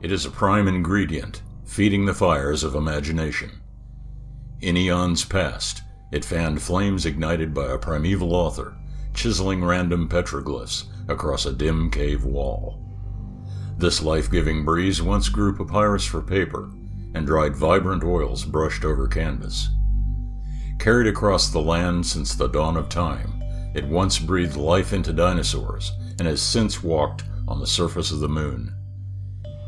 It is a prime ingredient, feeding the fires of imagination. In eons past, it fanned flames ignited by a primeval author, chiseling random petroglyphs across a dim cave wall. This life-giving breeze once grew papyrus for paper, and dried vibrant oils brushed over canvas. Carried across the land since the dawn of time, it once breathed life into dinosaurs, and has since walked on the surface of the moon.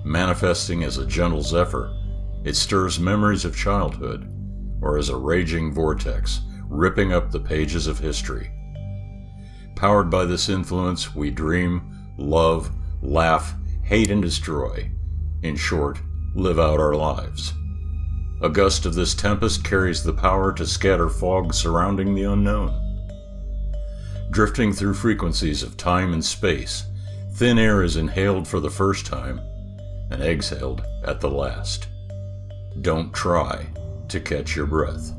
Manifesting as a gentle zephyr, it stirs memories of childhood, or as a raging vortex, ripping up the pages of history. Powered by this influence, we dream, love, laugh, hate, and destroy. In short, live out our lives. A gust of this tempest carries the power to scatter fog surrounding the unknown. Drifting through frequencies of time and space, thin air is inhaled for the first time and exhaled at the last. Don't try to catch your breath.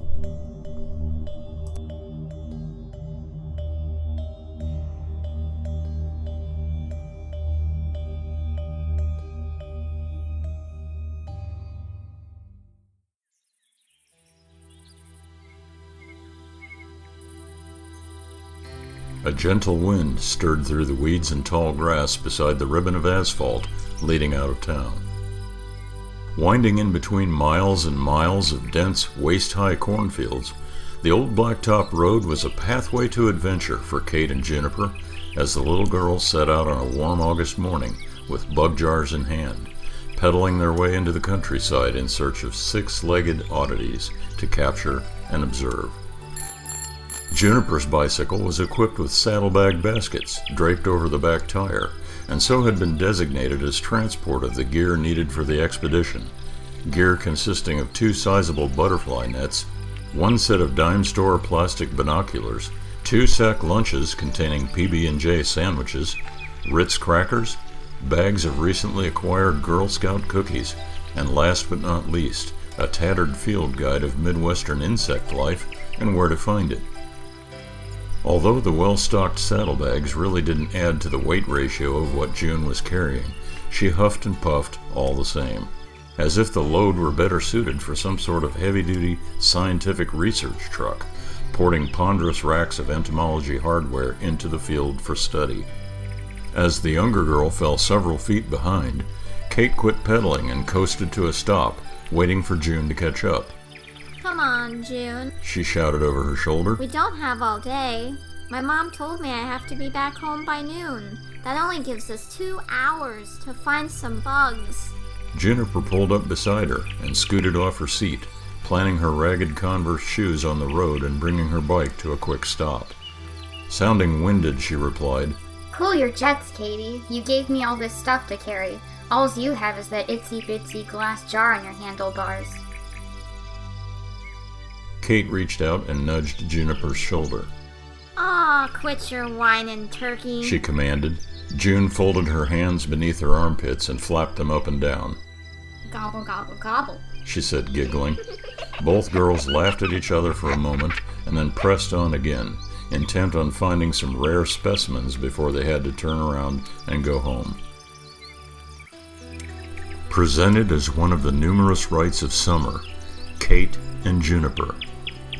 A gentle wind stirred through the weeds and tall grass beside the ribbon of asphalt leading out of town. Winding in between miles and miles of dense, waist-high cornfields, the old blacktop road was a pathway to adventure for Kate and Juniper as the little girls set out on a warm August morning with bug jars in hand, pedaling their way into the countryside in search of six-legged oddities to capture and observe. Juniper's bicycle was equipped with saddlebag baskets draped over the back tire, and so had been designated as transport of the gear needed for the expedition. Gear consisting of 2 sizable butterfly nets, 1 set of dime store plastic binoculars, 2 sack lunches containing PB&J sandwiches, Ritz crackers, bags of recently acquired Girl Scout cookies, and last but not least, a tattered field guide of Midwestern insect life and where to find it. Although the well-stocked saddlebags really didn't add to the weight ratio of what June was carrying, she huffed and puffed all the same, as if the load were better suited for some sort of heavy-duty scientific research truck, porting ponderous racks of entomology hardware into the field for study. As the younger girl fell several feet behind, Kate quit pedaling and coasted to a stop, waiting for June to catch up. Come on, June, she shouted over her shoulder. We don't have all day. My mom told me I have to be back home by noon. That only gives us 2 hours to find some bugs. Juniper pulled up beside her and scooted off her seat, planting her ragged Converse shoes on the road and bringing her bike to a quick stop. Sounding winded, she replied, Cool your jets, Katie. You gave me all this stuff to carry. Alls you have is that itsy-bitsy glass jar on your handlebars. Kate reached out and nudged Juniper's shoulder. Aw, quit your whining, turkey, she commanded. June folded her hands beneath her armpits and flapped them up and down. Gobble, gobble, gobble, she said, giggling. Both girls laughed at each other for a moment and then pressed on again, intent on finding some rare specimens before they had to turn around and go home. Presented as one of the numerous rites of summer, Kate and Juniper,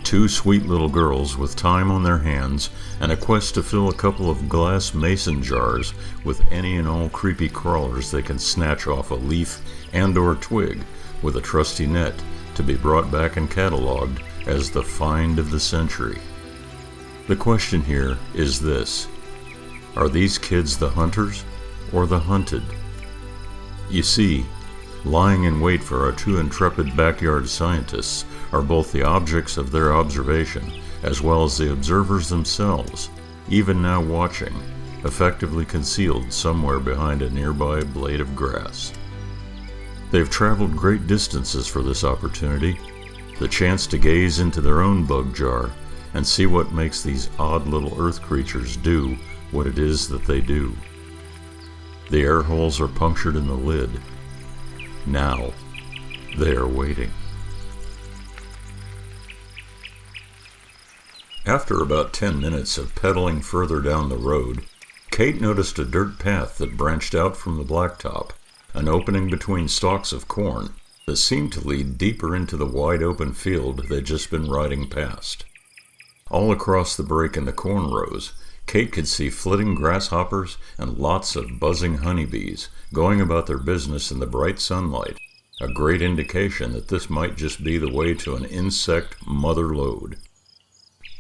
2 sweet little girls with time on their hands and a quest to fill a couple of glass mason jars with any and all creepy crawlers they can snatch off a leaf and or twig with a trusty net to be brought back and cataloged as the find of the century. The question here is this: are these kids the hunters or the hunted? You see, lying in wait for our 2 intrepid backyard scientists are both the objects of their observation as well as the observers themselves, even now watching, effectively concealed somewhere behind a nearby blade of grass. They've traveled great distances for this opportunity, the chance to gaze into their own bug jar and see what makes these odd little earth creatures do what it is that they do. The air holes are punctured in the lid. Now, they are waiting. After about 10 minutes of pedaling further down the road, Kate noticed a dirt path that branched out from the blacktop, an opening between stalks of corn that seemed to lead deeper into the wide open field they'd just been riding past. All across the break in the corn rows, Kate could see flitting grasshoppers and lots of buzzing honeybees going about their business in the bright sunlight, a great indication that this might just be the way to an insect mother lode.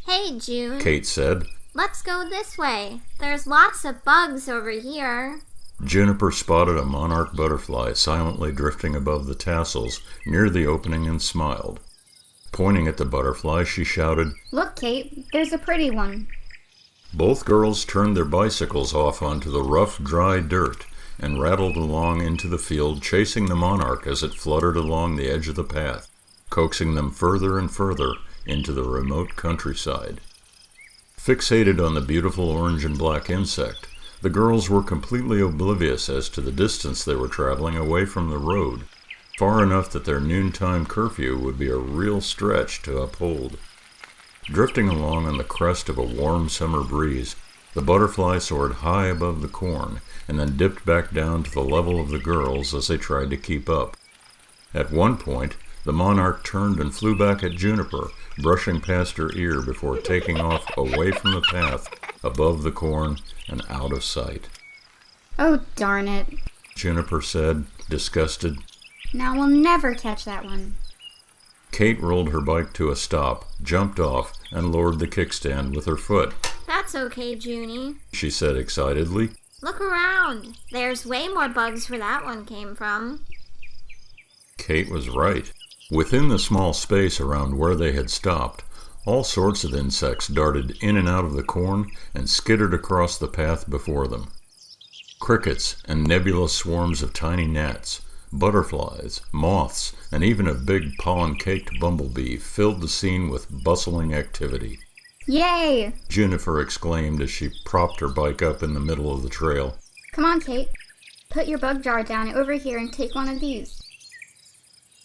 Hey, June. Kate said. Let's go this way. There's lots of bugs over here. Juniper spotted a monarch butterfly silently drifting above the tassels near the opening and smiled. Pointing at the butterfly, she shouted, Look, Kate, there's a pretty one. Both girls turned their bicycles off onto the rough, dry dirt and rattled along into the field, chasing the monarch as it fluttered along the edge of the path, coaxing them further and further into the remote countryside. Fixated on the beautiful orange and black insect, the girls were completely oblivious as to the distance they were traveling away from the road, far enough that their noontime curfew would be a real stretch to uphold. Drifting along on the crest of a warm summer breeze, the butterfly soared high above the corn and then dipped back down to the level of the girls as they tried to keep up. At one point, the monarch turned and flew back at Juniper, brushing past her ear before taking off away from the path, above the corn and out of sight. Oh, darn it. Juniper said, disgusted. Now we'll never catch that one. Kate rolled her bike to a stop, jumped off, and lowered the kickstand with her foot. That's okay, Junie, she said excitedly. Look around. There's way more bugs where that one came from. Kate was right. Within the small space around where they had stopped, all sorts of insects darted in and out of the corn and skittered across the path before them. Crickets and nebulous swarms of tiny gnats, butterflies, moths, and even a big pollen-caked bumblebee filled the scene with bustling activity. Yay! Juniper exclaimed as she propped her bike up in the middle of the trail. Come on, Kate. Put your bug jar down over here and take one of these.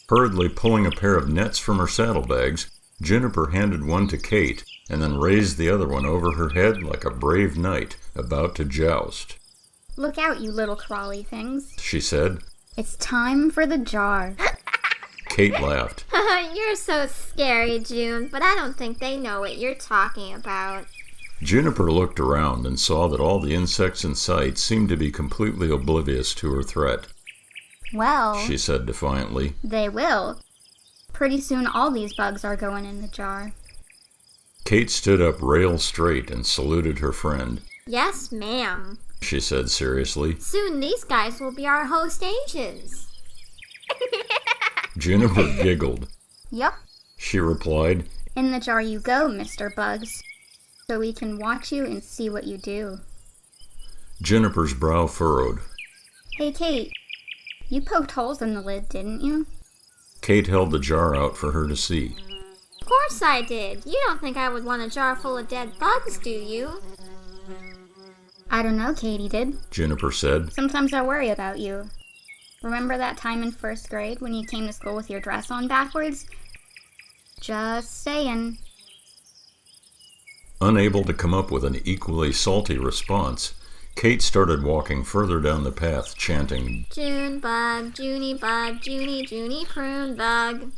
Hurriedly pulling a pair of nets from her saddlebags, Juniper handed one to Kate and then raised the other one over her head like a brave knight about to joust. Look out, you little crawly things, she said. It's time for the jar. Kate laughed. You're so scary, June, but I don't think they know what you're talking about. Juniper looked around and saw that all the insects in sight seemed to be completely oblivious to her threat. Well, she said defiantly. They will. Pretty soon all these bugs are going in the jar. Kate stood up rail straight and saluted her friend. Yes, ma'am, she said seriously. Soon these guys will be our host ages. Juniper giggled. Yup. She replied. In the jar you go, Mr. Bugs, so we can watch you and see what you do. Juniper's brow furrowed. Hey, Kate. You poked holes in the lid, didn't you? Kate held the jar out for her to see. Of course I did. You don't think I would want a jar full of dead bugs, do you? I don't know, Katie did. Juniper said. Sometimes I worry about you. Remember that time in first grade when you came to school with your dress on backwards? Just saying. Unable to come up with an equally salty response, Kate started walking further down the path, chanting, June bug, Junie bug, Junie, Junie prune bug.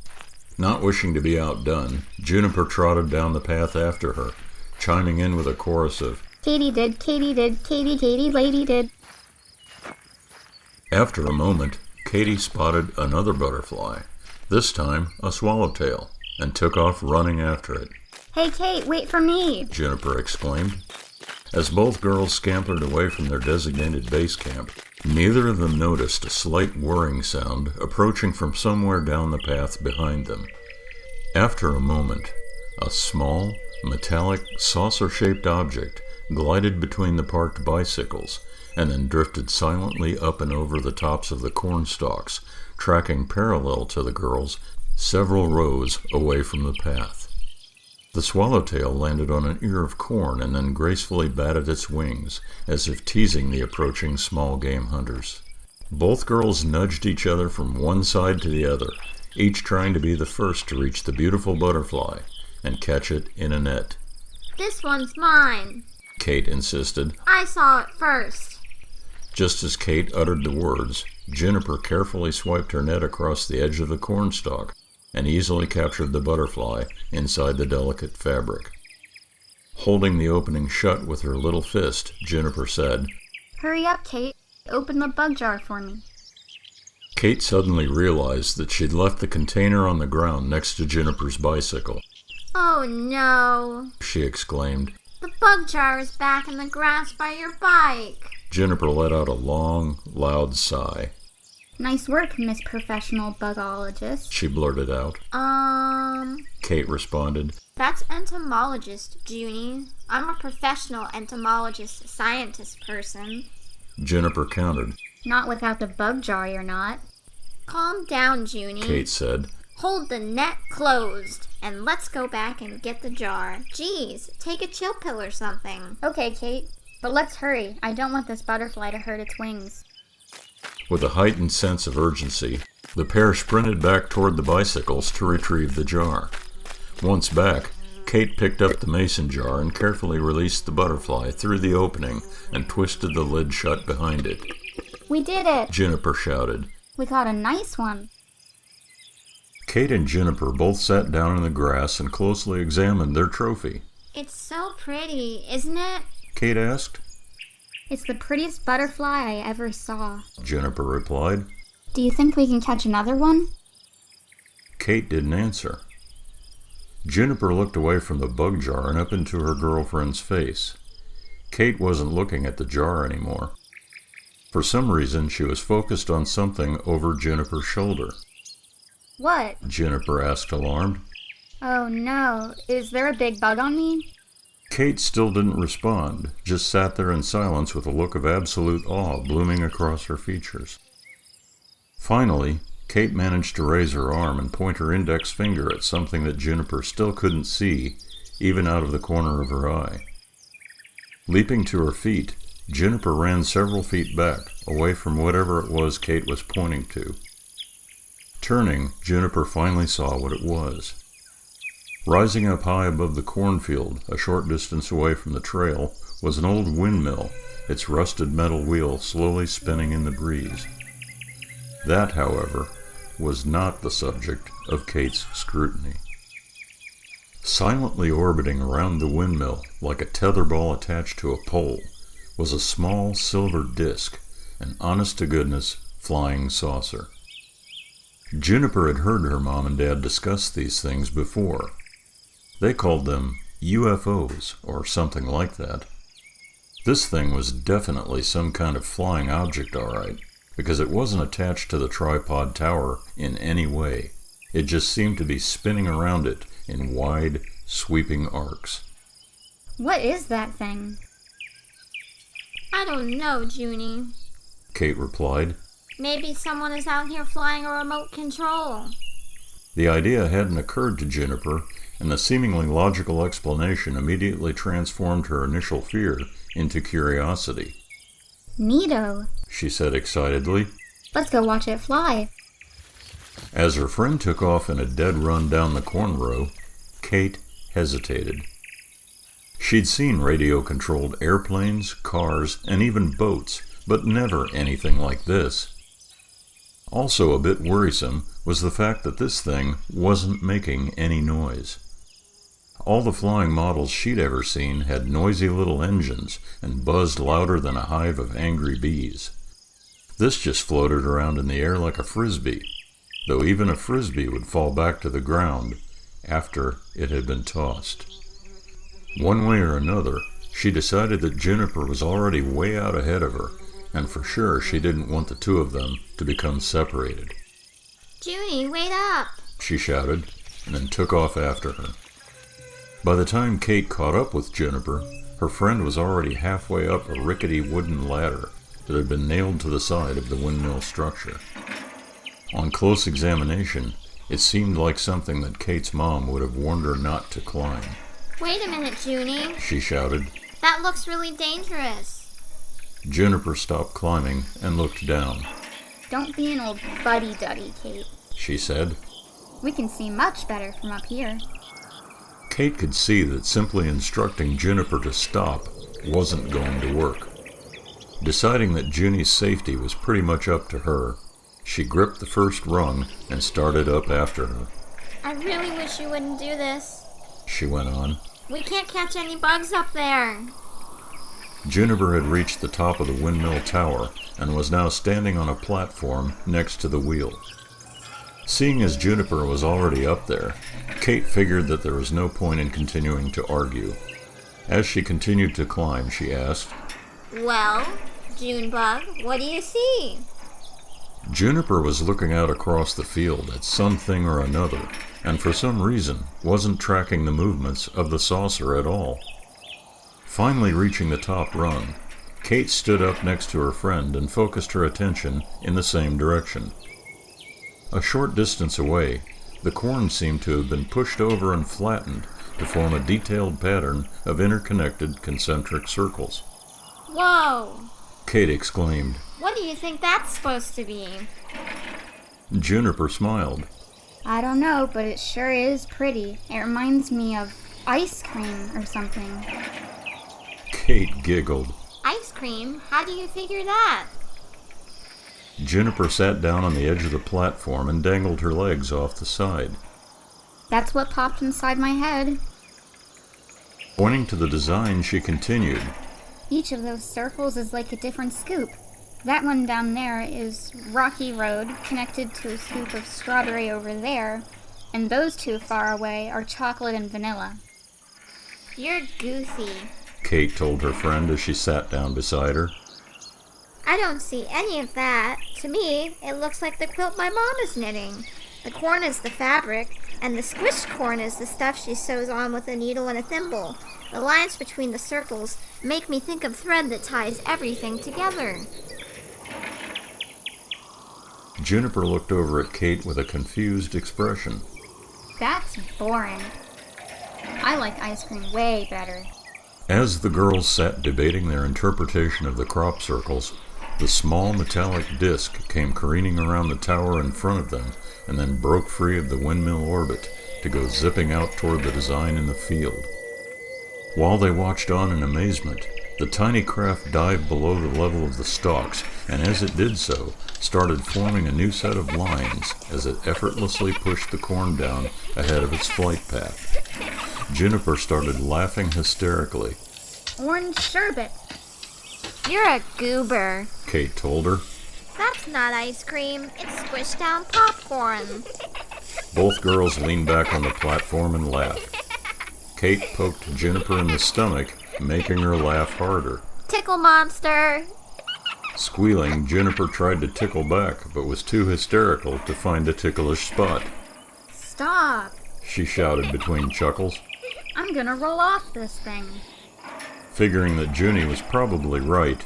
Not wishing to be outdone, Juniper trotted down the path after her, chiming in with a chorus of, Katie did, Katie did, Katie, Katie, lady did. After a moment, Katie spotted another butterfly, this time a swallowtail, and took off running after it. Hey, Kate, wait for me, Juniper exclaimed. As both girls scampered away from their designated base camp, neither of them noticed a slight whirring sound approaching from somewhere down the path behind them. After a moment, a small, metallic, saucer-shaped object glided between the parked bicycles and then drifted silently up and over the tops of the corn stalks, tracking parallel to the girls several rows away from the path. The swallowtail landed on an ear of corn and then gracefully batted its wings, as if teasing the approaching small game hunters. Both girls nudged each other from one side to the other, each trying to be the first to reach the beautiful butterfly and catch it in a net. This one's mine, Kate insisted. I saw it first. Just as Kate uttered the words, Juniper carefully swiped her net across the edge of the cornstalk and easily captured the butterfly inside the delicate fabric. Holding the opening shut with her little fist, Juniper said, Hurry up, Kate. Open the bug jar for me. Kate suddenly realized that she'd left the container on the ground next to Juniper's bicycle. Oh no, She exclaimed. the bug jar is back in the grass by your bike. Juniper let out a long, loud sigh. Nice work, Miss Professional Bugologist. She blurted out. Kate responded. That's entomologist, Junie. I'm a professional entomologist scientist person. Juniper countered. Not without the bug jar, you're not. Calm down, Junie. Kate said. Hold the net closed, and let's go back and get the jar. Geez, take a chill pill or something. Okay, Kate. But let's hurry. I don't want this butterfly to hurt its wings. With a heightened sense of urgency, the pair sprinted back toward the bicycles to retrieve the jar. Once back, Kate picked up the mason jar and carefully released the butterfly through the opening and twisted the lid shut behind it. We did it! Juniper shouted. We caught a nice one. Kate and Juniper both sat down in the grass and closely examined their trophy. It's so pretty, isn't it? Kate asked. It's the prettiest butterfly I ever saw. Juniper replied. Do you think we can catch another one? Kate didn't answer. Juniper looked away from the bug jar and up into her girlfriend's face. Kate wasn't looking at the jar anymore. For some reason, she was focused on something over Juniper's shoulder. What? Juniper asked, alarmed. Oh no, is there a big bug on me? Kate still didn't respond, just sat there in silence with a look of absolute awe blooming across her features. Finally, Kate managed to raise her arm and point her index finger at something that Juniper still couldn't see, even out of the corner of her eye. Leaping to her feet, Juniper ran several feet back, away from whatever it was Kate was pointing to. Turning, Juniper finally saw what it was. Rising up high above the cornfield, a short distance away from the trail, was an old windmill, its rusted metal wheel slowly spinning in the breeze. That, however, was not the subject of Kate's scrutiny. Silently orbiting around the windmill, like a tetherball attached to a pole, was a small silver disc, an honest-to-goodness flying saucer. Juniper had heard her mom and dad discuss these things before. They called them UFOs, or something like that. This thing was definitely some kind of flying object, all right, because it wasn't attached to the tripod tower in any way. It just seemed to be spinning around it in wide, sweeping arcs. What is that thing? I don't know, Junie. Kate replied. Maybe someone is out here flying a remote control. The idea hadn't occurred to Juniper, and the seemingly logical explanation immediately transformed her initial fear into curiosity. Neato, She said excitedly. let's go watch it fly. As her friend took off in a dead run down the corn row, Kate hesitated. She'd seen radio-controlled airplanes, cars, and even boats, but never anything like this. Also a bit worrisome was the fact that this thing wasn't making any noise. All the flying models she'd ever seen had noisy little engines and buzzed louder than a hive of angry bees. This just floated around in the air like a frisbee, though even a frisbee would fall back to the ground after it had been tossed. One way or another, she decided that Juniper was already way out ahead of her, and for sure she didn't want the two of them to become separated. Junie, wait up! She shouted, and then took off after her. By the time Kate caught up with Juniper, her friend was already halfway up a rickety wooden ladder that had been nailed to the side of the windmill structure. On close examination, it seemed like something that Kate's mom would have warned her not to climb. Wait a minute, Junie. She shouted. That looks really dangerous. Juniper stopped climbing and looked down. Don't be an old fuddy-duddy, Kate. She said. We can see much better from up here. Kate could see that simply instructing Juniper to stop wasn't going to work. Deciding that Junie's safety was pretty much up to her, she gripped the first rung and started up after her. I really wish you wouldn't do this, she went on. We can't catch any bugs up there. Juniper had reached the top of the windmill tower and was now standing on a platform next to the wheel. Seeing as Juniper was already up there, Kate figured that there was no point in continuing to argue. As she continued to climb, she asked, Well, Junebug, what do you see? Juniper was looking out across the field at something or another, and for some reason wasn't tracking the movements of the saucer at all. Finally reaching the top rung, Kate stood up next to her friend and focused her attention in the same direction. A short distance away, the corn seemed to have been pushed over and flattened to form a detailed pattern of interconnected concentric circles. Whoa! Kate exclaimed. What do you think that's supposed to be? Juniper smiled. I don't know, but it sure is pretty. It reminds me of ice cream or something. Kate giggled. Ice cream? How do you figure that? Juniper sat down on the edge of the platform and dangled her legs off the side. That's what popped inside my head. Pointing to the design, she continued. Each of those circles is like a different scoop. That one down there is Rocky Road, connected to a scoop of strawberry over there, and those two far away are chocolate and vanilla. You're goofy. Kate told her friend as she sat down beside her. I don't see any of that. To me, it looks like the quilt my mom is knitting. The corn is the fabric, and the squished corn is the stuff she sews on with a needle and a thimble. The lines between the circles make me think of thread that ties everything together. Juniper looked over at Kate with a confused expression. That's boring. I like ice cream way better. As the girls sat debating their interpretation of the crop circles, the small metallic disc came careening around the tower in front of them and then broke free of the windmill orbit to go zipping out toward the design in the field. While they watched on in amazement, the tiny craft dived below the level of the stalks, and as it did so, started forming a new set of lines as it effortlessly pushed the corn down ahead of its flight path. Juniper started laughing hysterically. Orange sherbet. You're a goober. Kate told her. That's not ice cream. It's squished down popcorn. Both girls leaned back on the platform and laughed. Kate poked Juniper in the stomach, making her laugh harder. Tickle monster. Squealing, Juniper tried to tickle back, but was too hysterical to find a ticklish spot. Stop. She shouted between chuckles. I'm gonna roll off this thing. Figuring that Junie was probably right,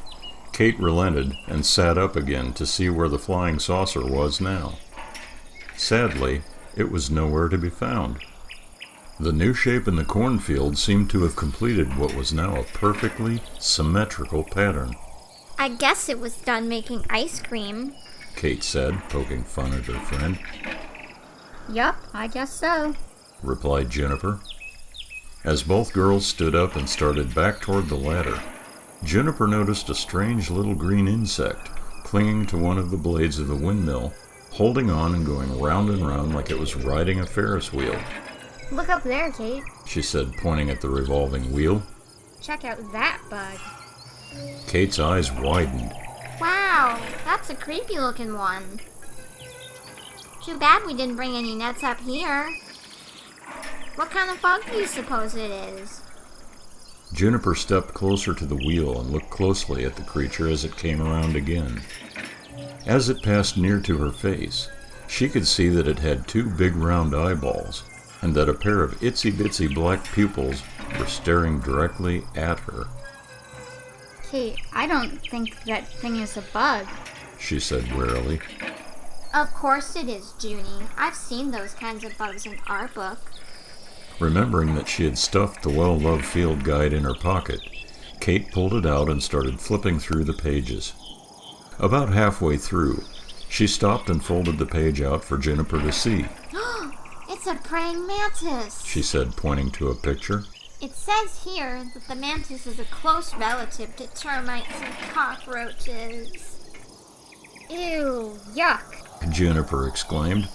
Kate relented and sat up again to see where the flying saucer was now. Sadly, it was nowhere to be found. The new shape in the cornfield seemed to have completed what was now a perfectly symmetrical pattern. I guess it was done making ice cream, Kate said, poking fun at her friend. Yup, I guess so, replied Juniper. As both girls stood up and started back toward the ladder, Juniper noticed a strange little green insect clinging to one of the blades of the windmill, holding on and going round and round like it was riding a Ferris wheel. Look up there, Kate. She said, pointing at the revolving wheel. Check out that bug. Kate's eyes widened. Wow, that's a creepy looking one. Too bad we didn't bring any nets up here. What kind of bug do you suppose it is? Juniper stepped closer to the wheel and looked closely at the creature as it came around again. As it passed near to her face, she could see that it had two big round eyeballs, and that a pair of itsy-bitsy black pupils were staring directly at her. Kate, I don't think that thing is a bug, she said warily. Of course it is, Junie. I've seen those kinds of bugs in our book. Remembering that she had stuffed the well-loved field guide in her pocket, Kate pulled it out and started flipping through the pages. About halfway through, she stopped and folded the page out for Juniper to see. It's a praying mantis, she said, pointing to a picture. It says here that the mantis is a close relative to termites and cockroaches. Ew, yuck. Juniper exclaimed.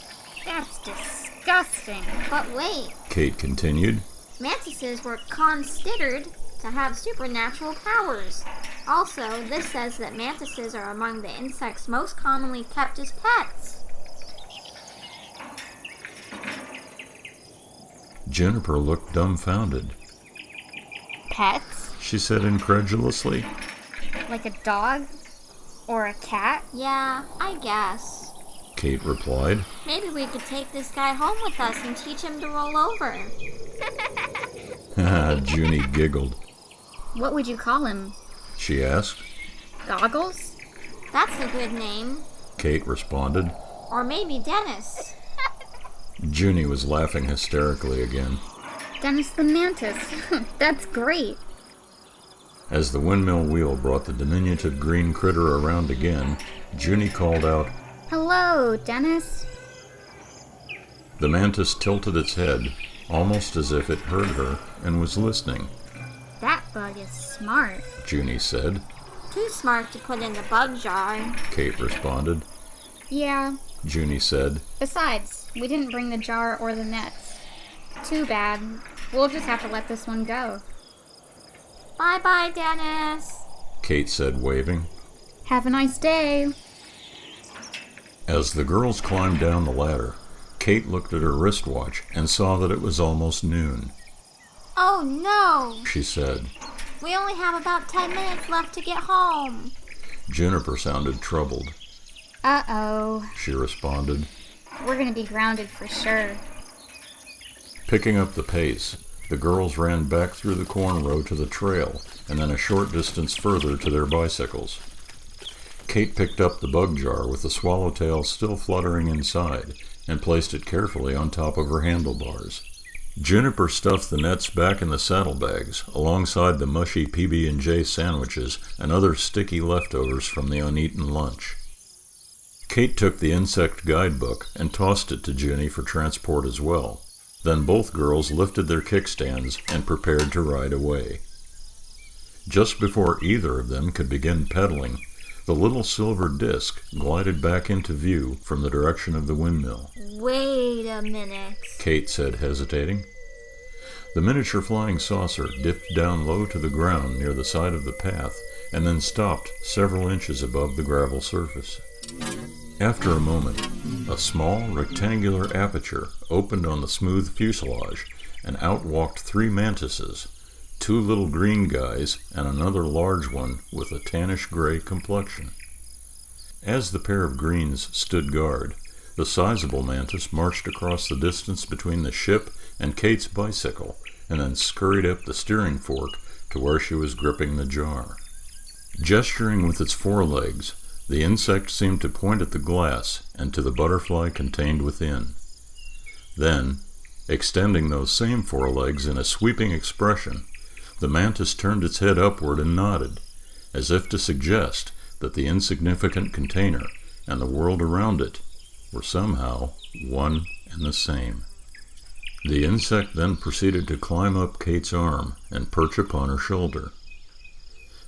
That's disgusting. But wait, Kate continued. mantises were considered to have supernatural powers. Also, this says that mantises are among the insects most commonly kept as pets. Juniper looked dumbfounded. Pets? She said incredulously. Like a dog? Or a cat? Yeah, I guess. Kate replied. Maybe we could take this guy home with us and teach him to roll over. Junie giggled. What would you call him? She asked. Goggles? That's a good name. Kate responded. Or maybe Dennis. Junie was laughing hysterically again. Dennis the Mantis. That's great. As the windmill wheel brought the diminutive green critter around again, Junie called out, Hello, Dennis. The mantis tilted its head, almost as if it heard her and was listening. That bug is smart. Junie said. Too smart to put in the bug jar. Kate responded. Yeah. Junie said. Besides, we didn't bring the jar or the nets. Too bad. We'll just have to let this one go. Bye-bye, Dennis. Kate said, waving. Have a nice day. As the girls climbed down the ladder, Kate looked at her wristwatch and saw that it was almost noon. Oh no, She said. we only have about 10 minutes left to get home. Juniper sounded troubled. Uh-oh. She responded. We're gonna be grounded for sure. Picking up the pace, the girls ran back through the corn row to the trail and then a short distance further to their bicycles. Kate picked up the bug jar with the swallowtail still fluttering inside and placed it carefully on top of her handlebars. Juniper stuffed the nets back in the saddlebags alongside the mushy PB&J sandwiches and other sticky leftovers from the uneaten lunch. Kate took the insect guidebook and tossed it to Junie for transport as well. Then both girls lifted their kickstands and prepared to ride away. Just before either of them could begin pedaling, the little silver disc glided back into view from the direction of the windmill. Wait a minute. Kate said, hesitating. The miniature flying saucer dipped down low to the ground near the side of the path and then stopped several inches above the gravel surface. After a moment, a small rectangular aperture opened on the smooth fuselage, and out walked 3 mantises, 2 little green guys and another large one with a tannish-gray complexion. As the pair of greens stood guard, the sizable mantis marched across the distance between the ship and Kate's bicycle, and then scurried up the steering fork to where she was gripping the jar. Gesturing with its forelegs, the insect seemed to point at the glass and to the butterfly contained within. Then, extending those same forelegs in a sweeping expression, the mantis turned its head upward and nodded, as if to suggest that the insignificant container and the world around it were somehow one and the same. The insect then proceeded to climb up Kate's arm and perch upon her shoulder.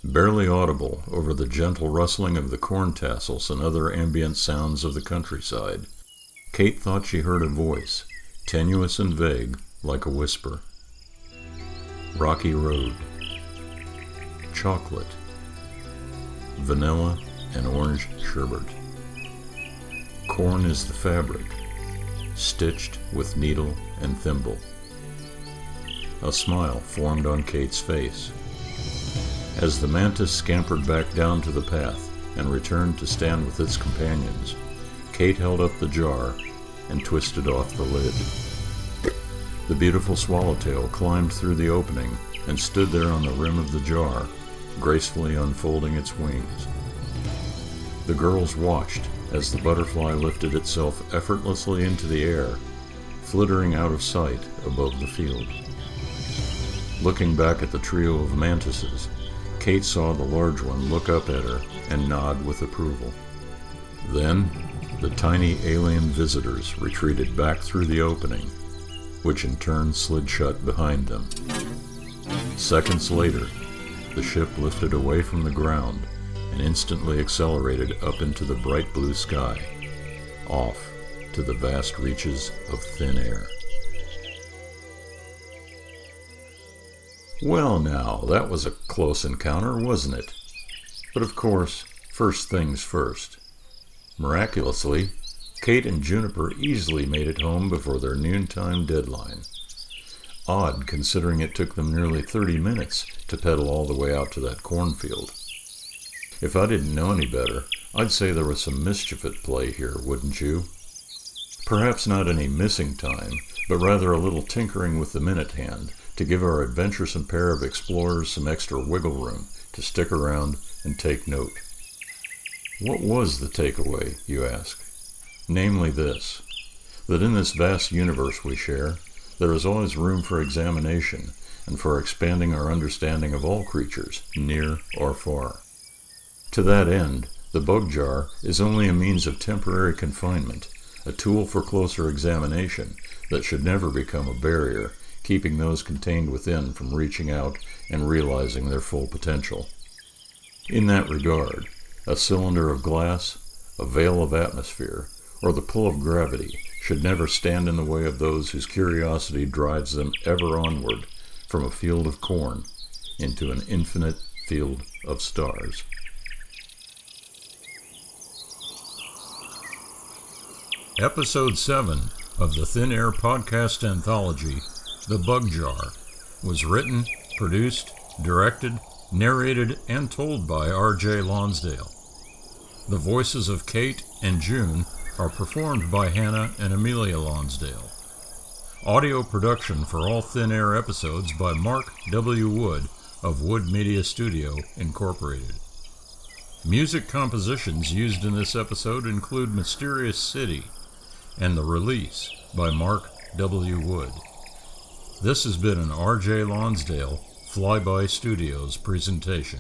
Barely audible over the gentle rustling of the corn tassels and other ambient sounds of the countryside, Kate thought she heard a voice, tenuous and vague, like a whisper. Rocky Road. Chocolate. Vanilla and orange sherbet. Corn is the fabric, stitched with needle and thimble. A smile formed on Kate's face. As the mantis scampered back down to the path and returned to stand with its companions, Kate held up the jar and twisted off the lid. The beautiful swallowtail climbed through the opening and stood there on the rim of the jar, gracefully unfolding its wings. The girls watched as the butterfly lifted itself effortlessly into the air, flittering out of sight above the field. Looking back at the trio of mantises, Kate saw the large one look up at her and nod with approval. Then, the tiny alien visitors retreated back through the opening, which in turn slid shut behind them. Seconds later, the ship lifted away from the ground and instantly accelerated up into the bright blue sky, off to the vast reaches of thin air. Well now, that was a close encounter, wasn't it? But of course, first things first. Miraculously, Kate and Juniper easily made it home before their noontime deadline. Odd, considering it took them nearly 30 minutes to pedal all the way out to that cornfield. If I didn't know any better, I'd say there was some mischief at play here, wouldn't you? Perhaps not any missing time, but rather a little tinkering with the minute hand to give our adventuresome pair of explorers some extra wiggle room to stick around and take note. What was the takeaway, you ask? Namely this, that in this vast universe we share, there is always room for examination and for expanding our understanding of all creatures, near or far. To that end, the bug jar is only a means of temporary confinement, a tool for closer examination that should never become a barrier, keeping those contained within from reaching out and realizing their full potential. In that regard, a cylinder of glass, a veil of atmosphere, or the pull of gravity should never stand in the way of those whose curiosity drives them ever onward from a field of corn into an infinite field of stars. Episode 7 of the Thin Air Podcast Anthology, The Bug Jar, was written, produced, directed, narrated, and told by R.J. Lonsdale. The voices of Kate and June are performed by Hannah and Amelia Lonsdale. Audio production for all Thin Air episodes by Mark W. Wood of Wood Media Studio, Incorporated. Music compositions used in this episode include Mysterious City and The Release by Mark W. Wood. This has been an R.J. Lonsdale Flyby Studios presentation.